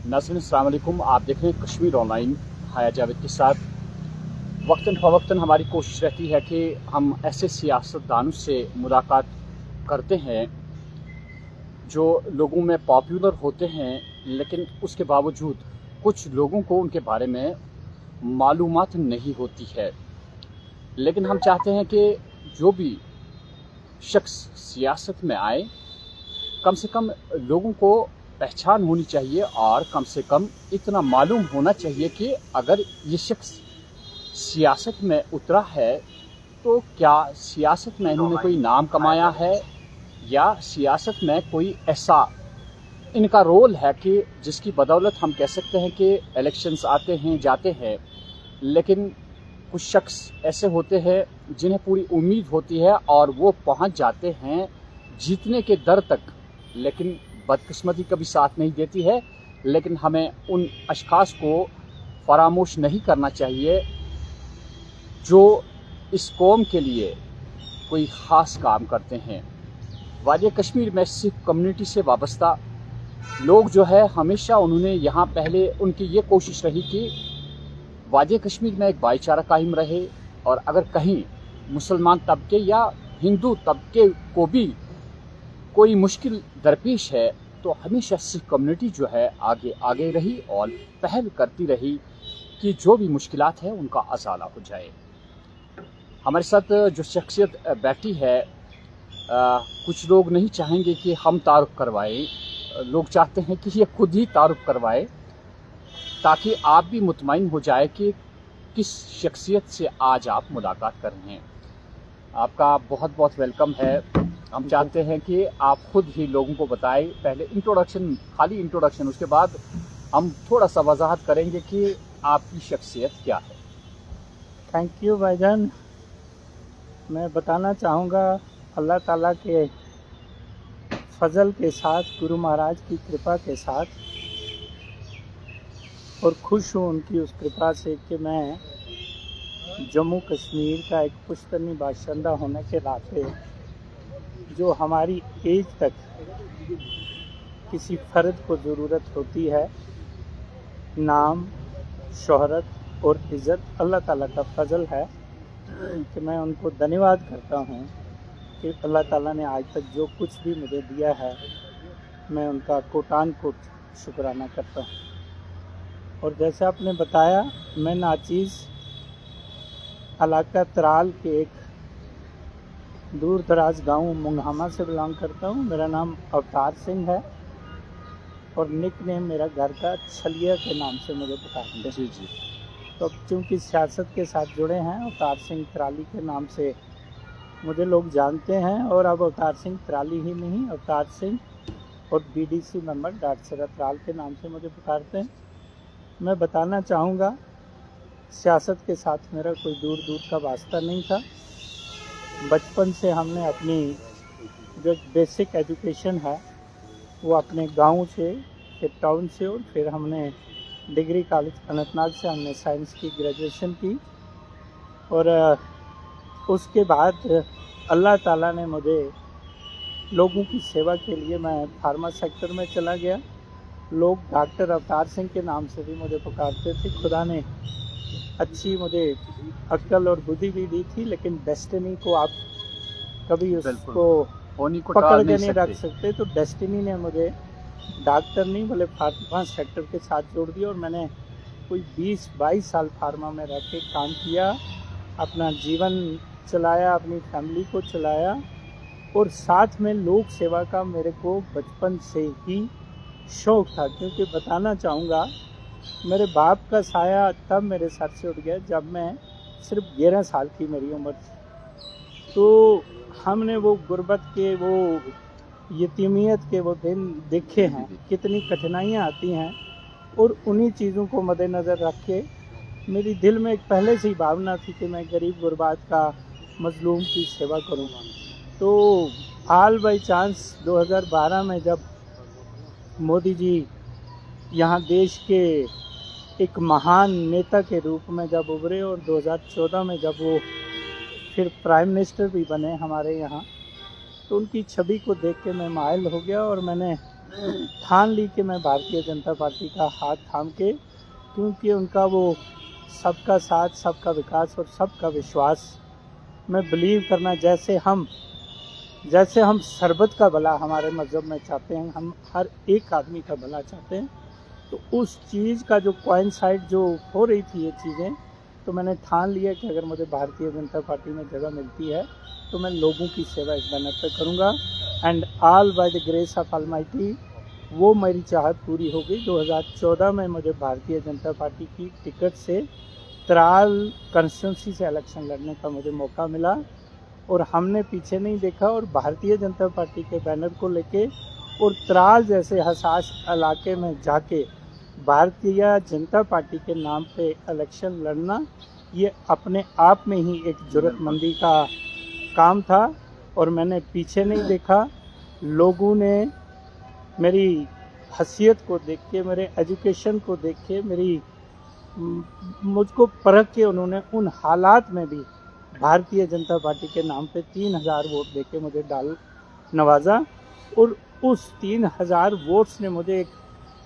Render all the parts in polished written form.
नाज़रीन अस्सलाम वालेकुम। आप देख रहे हैं कश्मीर ऑनलाइन हाया जावेद के साथ। वक्तन फ़वक्तन हमारी कोशिश रहती है कि हम ऐसे सियासतदानों से मुलाकात करते हैं जो लोगों में पॉपुलर होते हैं, लेकिन उसके बावजूद कुछ लोगों को उनके बारे में मालूमात नहीं होती है। लेकिन हम चाहते हैं कि जो भी शख्स सियासत में आए, कम से कम लोगों को पहचान होनी चाहिए और कम से कम इतना मालूम होना चाहिए कि अगर ये शख्स सियासत में उतरा है तो क्या सियासत में इन्होंने कोई नाम कमाया है या सियासत में कोई ऐसा इनका रोल है कि जिसकी बदौलत हम कह सकते हैं कि इलेक्शंस आते हैं जाते हैं, लेकिन कुछ शख्स ऐसे होते हैं जिन्हें पूरी उम्मीद होती है और वो पहुंच जाते हैं जीतने के दर तक, लेकिन बदकिस्मती कभी साथ नहीं देती है। लेकिन हमें उन अशखास को फरामोश नहीं करना चाहिए जो इस कौम के लिए कोई ख़ास काम करते हैं। वादिया कश्मीर में सिख कम्युनिटी से वाबस्ता लोग जो है, हमेशा उन्होंने यहाँ पहले उनकी ये कोशिश रही कि वादिया कश्मीर में एक भाईचारा कायम रहे, और अगर कहीं मुसलमान तबके या हिंदू तबके को भी कोई मुश्किल दरपेश है तो हमेशा सिख कम्युनिटी जो है आगे आगे रही और पहल करती रही कि जो भी मुश्किलात है उनका अजाला हो जाए। हमारे साथ जो शख्सियत बैठी है, कुछ लोग नहीं चाहेंगे कि हम तारुफ करवाएं, लोग चाहते हैं कि ये खुद ही तारुफ करवाए ताकि आप भी मुतमईन हो जाए कि किस शख्सियत से आज आप मुलाकात कर रहे हैं। आपका बहुत बहुत वेलकम है। हम चाहते हैं कि आप खुद ही लोगों को बताएं, पहले इंट्रोडक्शन, खाली इंट्रोडक्शन, उसके बाद हम थोड़ा सा वजाहत करेंगे कि आपकी शख्सियत क्या है। थैंक यू भाईजान। मैं बताना चाहूँगा अल्लाह ताला के फजल के साथ, गुरु महाराज की कृपा के साथ, और खुश हूँ उनकी उस कृपा से कि मैं जम्मू कश्मीर का एक पुश्तनी बाशिंदा होने के नाते जो हमारी एज तक किसी फ़र्द को ज़रूरत होती है, नाम, शोहरत और इज़्ज़त, अल्लाह ताला का फ़ज़ल है कि मैं उनको धन्यवाद करता हूँ कि अल्लाह ताला ने आज तक जो कुछ भी मुझे दिया है, मैं उनका कोटान कोट शुक्राना करता हूँ। और जैसे आपने बताया, मैं नाचीज़ इलाका त्राल के एक दूर दराज गाँव मुंगहामा से बिलोंग करता हूँ। मेरा नाम अवतार सिंह है और निक नेम मेरा घर का छलिया के नाम से मुझे पुकारते हैं। जी। तो अब चूँकि सियासत के साथ जुड़े हैं, अवतार सिंह त्राली के नाम से मुझे लोग जानते हैं, और अब अवतार सिंह त्राली ही नहीं, अवतार सिंह और BDC मेंबर डाटसरा त्राल के नाम से मुझे पुकारते हैं। मैं बताना चाहूँगा, सियासत के साथ मेरा कोई दूर दूर का वास्ता नहीं था। बचपन से हमने अपनी जो बेसिक एजुकेशन है वो अपने गांव से, फिर टाउन से, और फिर हमने डिग्री कॉलेज अनंतनाग से हमने साइंस की ग्रेजुएशन की। और उसके बाद अल्लाह ताला ने मुझे लोगों की सेवा के लिए, मैं फार्मा सेक्टर में चला गया। लोग डॉक्टर अवतार सिंह के नाम से भी मुझे पुकारते थे। खुदा ने अच्छी मुझे अक्ल और बुद्धि भी दी थी, लेकिन डेस्टिनी को आप कभी उसको पकड़ के नहीं रख सकते। तो डेस्टिनी ने मुझे डॉक्टर नहीं बोले फार्मा सेक्टर के साथ जोड़ दिया, और मैंने कोई 20-22 साल फार्मा में रह के काम किया, अपना जीवन चलाया, अपनी फैमिली को चलाया, और साथ में लोक सेवा का मेरे को बचपन से ही शौक़ था। क्योंकि बताना चाहूँगा, मेरे बाप का साया तब मेरे सर से उठ गया जब मैं सिर्फ 11 साल की मेरी उम्र थी। तो हमने वो गुर्बत के, वो यतीमियत के वो दिन देखे हैं, कितनी कठिनाइयाँ आती हैं, और उन्हीं चीज़ों को मद्देनज़र रख के मेरी दिल में एक पहले से ही भावना थी कि मैं गरीब गुरबात का, मजलूम की सेवा करूँ। तो ऑल बाई चांस 2012 में जब मोदी जी यहाँ देश के एक महान नेता के रूप में जब उभरे, और 2014 में जब वो फिर प्राइम मिनिस्टर भी बने हमारे यहाँ, तो उनकी छवि को देख के मैं मायल हो गया, और मैंने ठान ली कि मैं भारतीय जनता पार्टी का हाथ थाम के, क्योंकि उनका वो सबका साथ, सबका विकास और सबका विश्वास में बिलीव करना, जैसे हम सरबत का भला हमारे मज़हब में चाहते हैं, हम हर एक आदमी का भला चाहते हैं, तो उस चीज़ का जो कोइंसाइड जो हो रही थी ये चीज़ें, तो मैंने ठान लिया कि अगर मुझे भारतीय जनता पार्टी में जगह मिलती है तो मैं लोगों की सेवा इस बैनर पे करूँगा। And all by the grace of almighty वो मेरी चाहत पूरी हो गई। 2014 में मुझे भारतीय जनता पार्टी की टिकट से त्राल कंस्टिट्यूंसी से इलेक्शन लड़ने का मुझे मौका मिला, और हमने पीछे नहीं देखा और भारतीय जनता पार्टी के बैनर को लेके और त्राल जैसे हसास इलाके में जाके भारतीय जनता पार्टी के नाम पे इलेक्शन लड़ना, ये अपने आप में ही एक जुर्रतमंदी का काम था। और मैंने पीछे नहीं देखा। लोगों ने मेरी हैसियत को देख के, मेरे एजुकेशन को देख के, मुझको परख के उन्होंने उन हालात में भी भारतीय जनता पार्टी के नाम पे 3000 वोट देके मुझे नवाजा। और उस 3000 वोट्स ने मुझे एक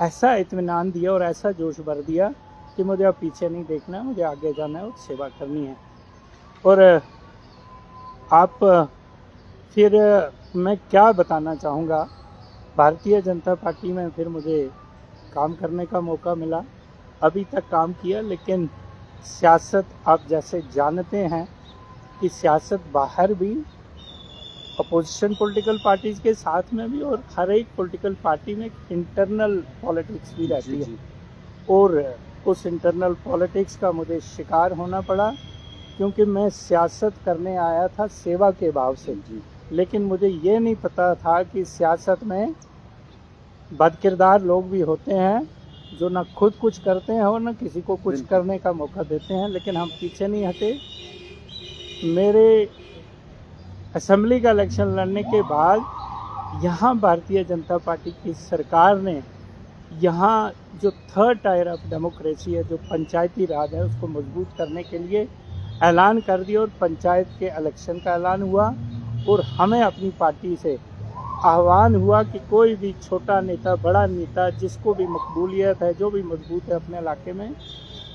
ऐसा इत्मीनान दिया और ऐसा जोश भर दिया कि मुझे अब पीछे नहीं देखना है, मुझे आगे जाना है और सेवा करनी है। और आप फिर मैं क्या बताना चाहूँगा, भारतीय जनता पार्टी में फिर मुझे काम करने का मौका मिला, अभी तक काम किया, लेकिन सियासत आप जैसे जानते हैं कि सियासत बाहर भी, अपोजिशन पॉलिटिकल पार्टीज़ के साथ में भी, और हर एक पॉलिटिकल पार्टी में इंटरनल पॉलिटिक्स भी रहती है, और उस इंटरनल पॉलिटिक्स का मुझे शिकार होना पड़ा, क्योंकि मैं सियासत करने आया था सेवा के भाव से। लेकिन मुझे ये नहीं पता था कि सियासत में बदकिरदार लोग भी होते हैं जो ना खुद कुछ करते हैं और ना किसी को कुछ करने का मौका देते हैं। लेकिन हम पीछे नहीं हटे। मेरे असेंबली का इलेक्शन लड़ने के बाद यहाँ भारतीय जनता पार्टी की सरकार ने यहाँ जो थर्ड टायर ऑफ डेमोक्रेसी है, जो पंचायती राज है, उसको मजबूत करने के लिए ऐलान कर दिया, और पंचायत के इलेक्शन का ऐलान हुआ। और हमें अपनी पार्टी से आह्वान हुआ कि कोई भी छोटा नेता, बड़ा नेता, जिसको भी मकबूलियत है, जो भी मजबूत है अपने इलाके में,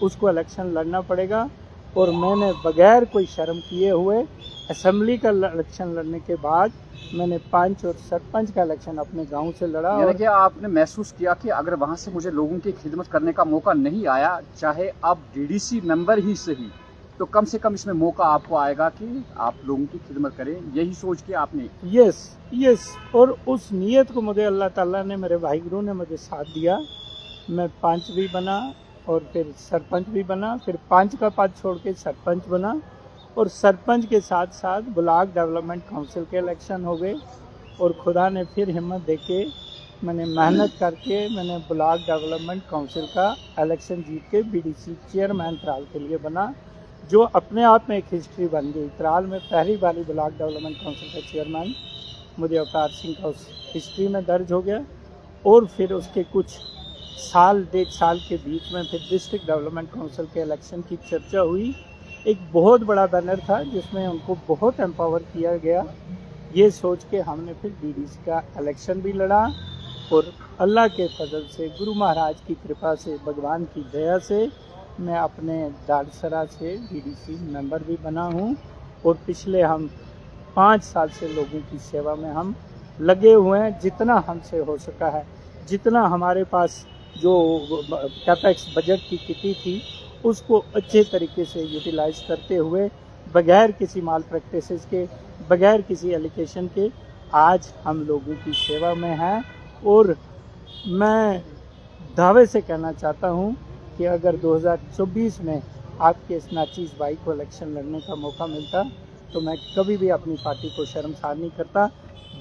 उसको इलेक्शन लड़ना पड़ेगा। और मैंने बगैर कोई शर्म किए हुए असेंबली का इलेक्शन लड़ने के बाद मैंने पंच और सरपंच का इलेक्शन अपने गांव से लड़ा। यानी कि आपने महसूस किया कि अगर वहां से मुझे लोगों की खिदमत करने का मौका नहीं आया, चाहे आप डीडीसी मेंबर ही सही, तो कम से कम इसमें मौका आपको आएगा कि आप लोगों की खिदमत करें, यही सोच के आपने। यस। और उस नीयत को मुझे अल्लाह ताला ने, मेरे भाई गुरु ने मुझे साथ दिया। मैं पंच भी बना और फिर सरपंच भी बना, फिर पंच का पद छोड़ के सरपंच बना, और सरपंच के साथ साथ ब्लॉक डेवलपमेंट काउंसिल के इलेक्शन हो गए। और खुदा ने फिर हिम्मत देके, मैंने मेहनत करके, मैंने ब्लॉक डेवलपमेंट काउंसिल का इलेक्शन जीत के बीडीसी चेयरमैन त्राल के लिए बना, जो अपने आप में एक हिस्ट्री बन गई। त्राल में पहली बारी ब्लॉक डेवलपमेंट काउंसिल का चेयरमैन मुझे अवतार सिंह का उस हिस्ट्री में दर्ज हो गया। और फिर उसके कुछ साल, 1.5 साल के बीच में फिर डिस्ट्रिक्ट डेवलपमेंट काउंसिल के इलेक्शन की चर्चा हुई। एक बहुत बड़ा बैनर था जिसमें उनको बहुत एम्पावर किया गया। ये सोच के हमने फिर डीडीसी का इलेक्शन भी लड़ा, और अल्लाह के फजल से, गुरु महाराज की कृपा से, भगवान की दया से मैं अपने दाड़सरा से डीडीसी मेंबर भी बना हूँ। और पिछले हम 5 साल से लोगों की सेवा में हम लगे हुए हैं। जितना हमसे हो सका है, जितना हमारे पास जो कैपेक्स बजट की किटी थी, उसको अच्छे तरीके से यूटिलाइज करते हुए, बगैर किसी माल प्रैक्टिसेस के, बगैर किसी एलोकेशन के, आज हम लोगों की सेवा में हैं। और मैं दावे से कहना चाहता हूं कि अगर 2024 में आपके इस नाचीज़ भाई को इलेक्शन लड़ने का मौका मिलता, तो मैं कभी भी अपनी पार्टी को शर्मसार नहीं करता।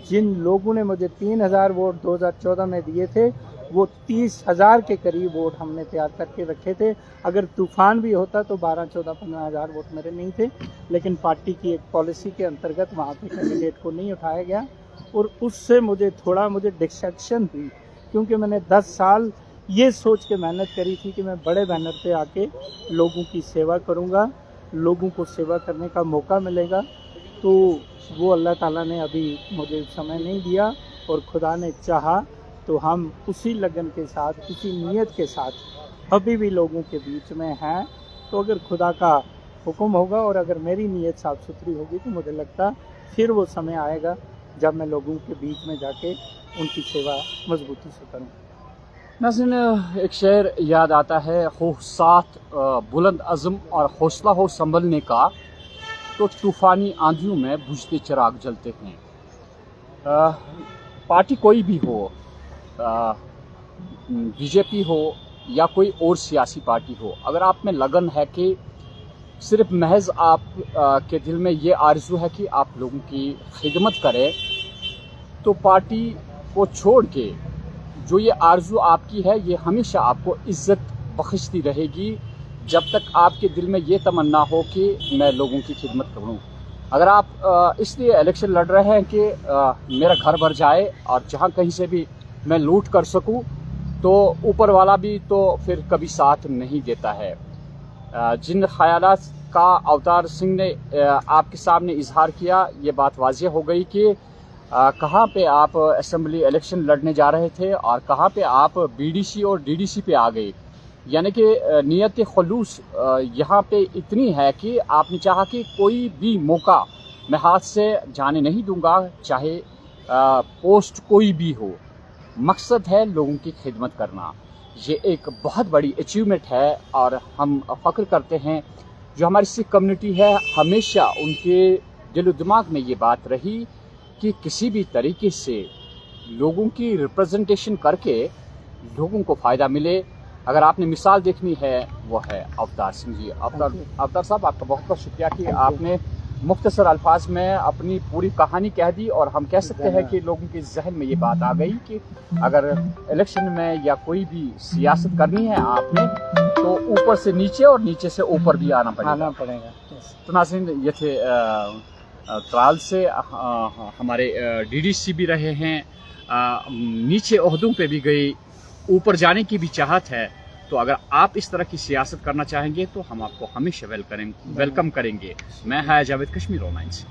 जिन लोगों ने मुझे 3000 वोट 2014 में दिए थे, वो 30,000 के करीब वोट हमने तैयार करके रखे थे। अगर तूफान भी होता तो 12, 14, 15,000 वोट मेरे नहीं थे, लेकिन पार्टी की एक पॉलिसी के अंतर्गत वहाँ पे कैंडिडेट को नहीं उठाया गया। और उससे मुझे डिस्ट्रैक्शन हुई, क्योंकि मैंने 10 साल ये सोच के मेहनत करी थी कि मैं बड़े बैनर पे आके लोगों की सेवा करूँगा, लोगों को सेवा करने का मौका मिलेगा। तो वो अल्लाह ताला ने अभी मुझे समय नहीं दिया, और खुदा ने चाहा तो हम उसी लगन के साथ, उसी नीयत के साथ अभी भी लोगों के बीच में हैं। तो अगर खुदा का हुक्म होगा और अगर मेरी नीयत साफ सुथरी होगी तो मुझे लगता फिर वो समय आएगा जब मैं लोगों के बीच में जाके उनकी सेवा मजबूती से करूँ। नाज़रीन, एक शेर याद आता है, हो साथ बुलंद अज़म और हौसला हो संभलने का, तो तूफ़ानी आंधियों में बुझते चिराग जलते हैं। पार्टी कोई भी हो, बीजेपी हो या कोई और सियासी पार्टी हो, अगर आप में लगन है कि सिर्फ महज आप के दिल में ये आरज़ू है कि आप लोगों की खिदमत करें, तो पार्टी को छोड़ के जो ये आरज़ू आपकी है ये हमेशा आपको इज़्ज़त बख्शती रहेगी, जब तक आपके दिल में ये तमन्ना हो कि मैं लोगों की खिदमत करूं। अगर आप इसलिए इलेक्शन लड़ रहे हैं कि मेरा घर भर जाए और जहां कहीं से भी मैं लूट कर सकूं, तो ऊपर वाला भी तो फिर कभी साथ नहीं देता है। जिन ख्यालात का अवतार सिंह ने आपके सामने इजहार किया, ये बात वाज़ेह हो गई कि कहाँ पे आप असेंबली इलेक्शन लड़ने जा रहे थे और कहाँ पे आप बीडीसी और डीडीसी पे आ गए। यानी कि नीयत खलूस यहाँ पे इतनी है कि आपने चाहा कि कोई भी मौका मैं हाथ से जाने नहीं दूंगा, चाहे पोस्ट कोई भी हो। मकसद है लोगों की खिदमत करना। ये एक बहुत बड़ी अचीवमेंट है और हम फ़ख्र करते हैं। जो हमारी सिख कम्युनिटी है, हमेशा उनके दिल दिमाग में ये बात रही कि किसी भी तरीके से लोगों की रिप्रेजेंटेशन करके लोगों को फ़ायदा मिले। अगर आपने मिसाल देखनी है वो है अवतार सिंह जी। अवतार साहब, आपका बहुत बहुत शुक्रिया कि आपने मुख्तसर अल्फाज में अपनी पूरी कहानी कह दी और हम कह सकते हैं कि लोगों के जहन में ये बात आ गई कि अगर इलेक्शन में या कोई भी सियासत करनी है आपने, तो ऊपर से नीचे और नीचे से ऊपर भी आना पड़ेगा। तो नाज़रीन, ये थे त्राल से हमारे डीडीसी भी रहे हैं, नीचे ओहदों पे भी गए, ऊपर जाने की भी चाहत है। तो अगर आप इस तरह की सियासत करना चाहेंगे तो हम आपको हमेशा वेलकम करेंगे। मैं हाया जावेद, कश्मीर ऑनलाइन से।